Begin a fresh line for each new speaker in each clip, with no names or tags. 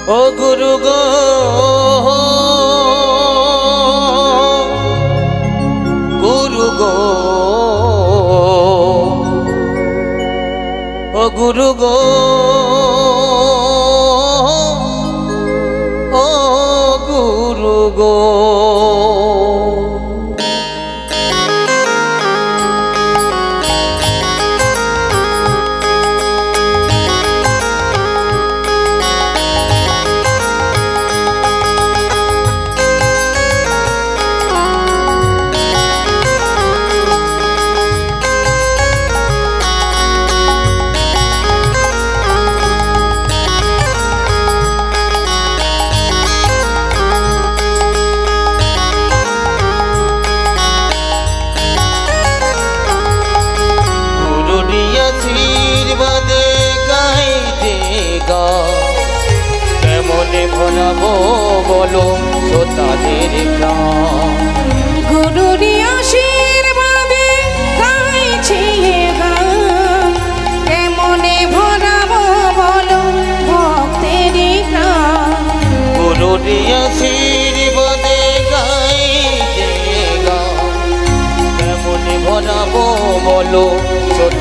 ও গুরু গো গুরু গো ও গুরু গো ও গুরু গো কেমনে ভরাবো বলো তাদের প্রাণ
গুরুর আশীর্বাদে গাইছি গান কেমনে ভরাবো বলো ভক্তের প্রাণ
গুরুর আশীর্বাদে গাইছে গান কেমনে ভরাবো বলো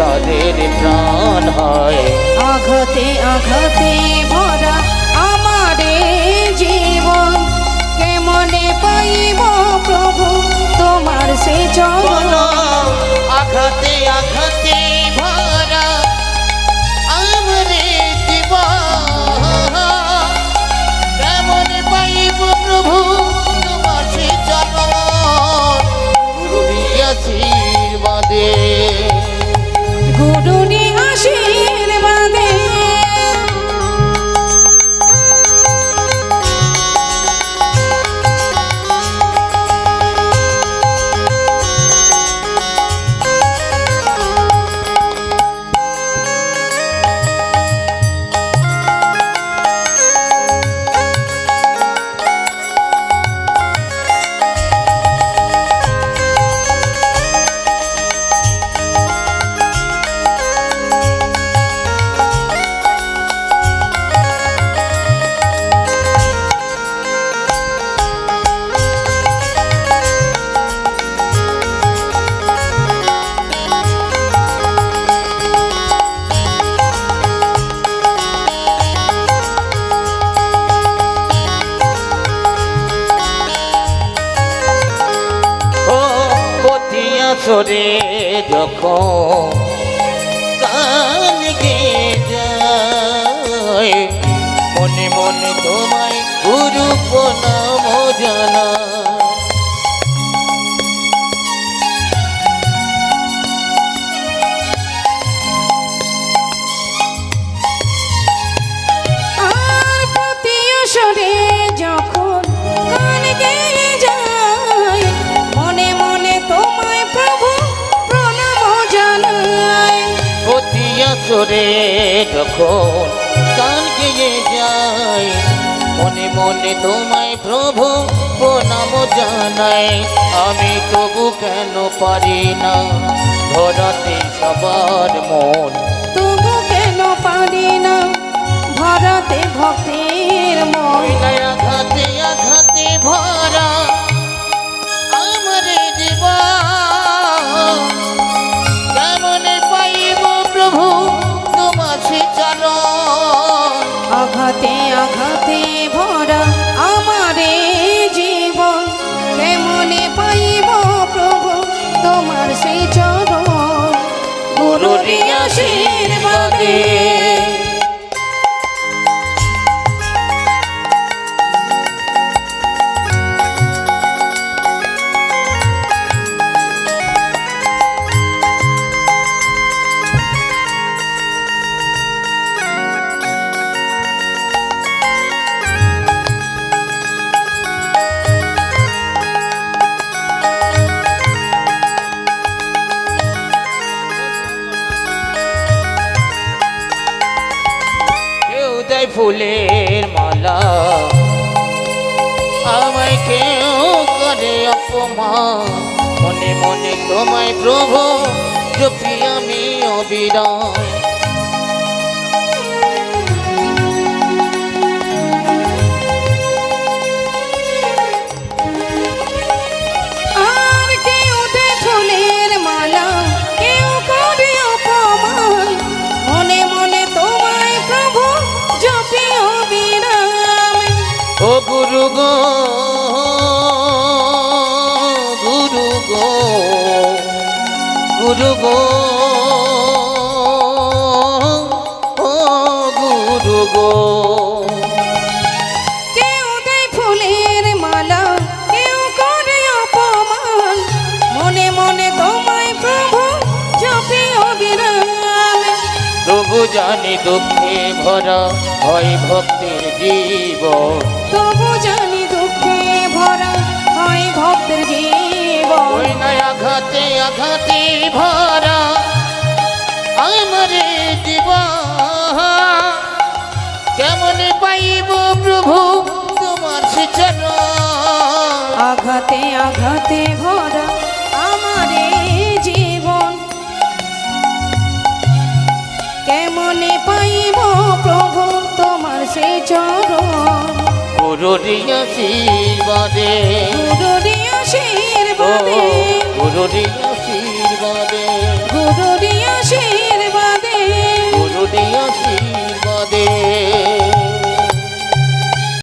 তাদের প্রাণ হয়
আঘাতে আঘাতে ভরা আমারে জীবন কেমনে পাইব প্রভু তোমার সে চরণ
আঘাতে আঘাতে ভরা আমারে জীবন কেমনে পাইব প্রভু তোমার সে চরণ গুরুর আশীর্বাদে
গুরুর আশীর্বাদে
সরে যখন কান গেয়ে যায় মনে মনে তোমায় গুরু প্রণাম জানা
আর প্রতি আসরে যখন গান গেয়ে যায় মনে মনে তোমায় প্রভু প্রণাম জানাই
প্রতি আসরে যখন গান গেয়ে যায় মনে মনে তোমায় প্রভু প্রণাম জানাই আমি তবু কেন পারি না ধরাতে সবার মন
তবু কেন পারি না ভরাতে ভক্তের মন
আঘাতে আঘাতে ভরা আমারে জীবন কেমনে পাইব প্রভু তোমার সে চরণ
আঘাতে আঘাতে ভরা আমারে জীবন কেমনে পাইব প্রভু তোমার সেই চরণ গুরুর আশীর্বাদে
ফুলের মালা আমায় কেউ করে অপমান মনে মনে তোমায় প্রভু জপি আমি অবিরাম গুরু গো গুরু গো গুরু গো ও গুরু গো
কেউ দেয় ফুলের মালা, কেউ করে অপমান, মনে মনে তোমায় প্রভু জপি অবিরাম।
প্রভু জানি দুঃখে ভরা হয় ভক্তির জীবন,
তবু জানি দুঃখে ভরা হয় ভক্তের জীবন।
ওই না আঘাতে আঘাতে ভরা আমার জীবন, কেমনে পাইব প্রভু তোমার চরণ।
আঘাতে আঘাতে ভরা আমার জীবন, কেমনে পাইব প্রভু তোমার সে চরণ।
গুরুর আশীর্বাদে
গুরুর আশীর্বাদে
গুরুর